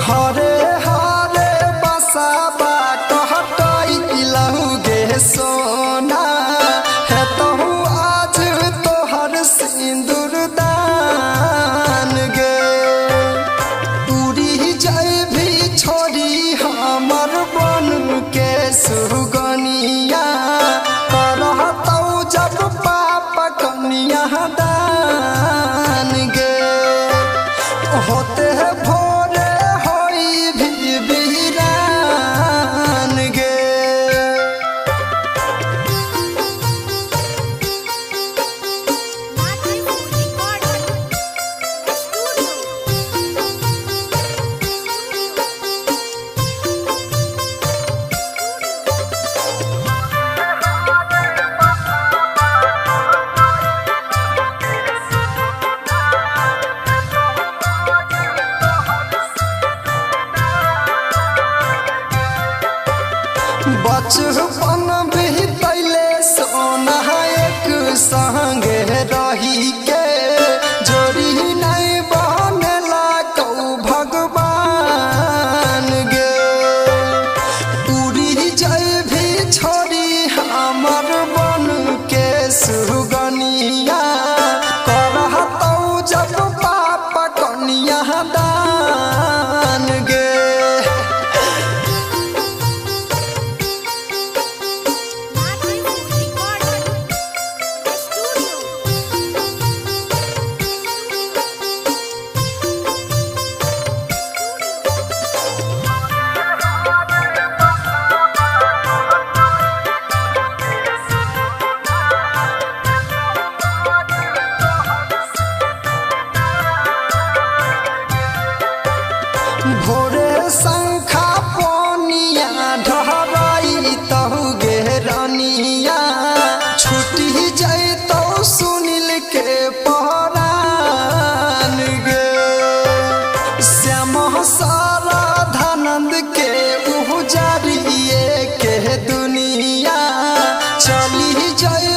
हरे हरे बसाबा कहतई लहू गे सोना है तहु आज तोहर सिंदूर दान गे उड़ी जाए भी छोड़ी हमर बन के सुगनिया करहतौ जब पाप कनिया दान गे होते भोरे होई भी वीरान गे बचपन बीतैले सोना एक संगे रही के जोड़ी नहीं बनेला कौ भगवान गे उड़ी जाए भी छोड़ी हमर बन के सुगनिया करहतौ जब पाप कनिया दान गे भोरे शंखा पोनिया ढहराई तहु गे रनिया छुटी जैतौ सुनील के पहरान गे श्याम सारा धनंद के उजारिए के दुनिया चली जाए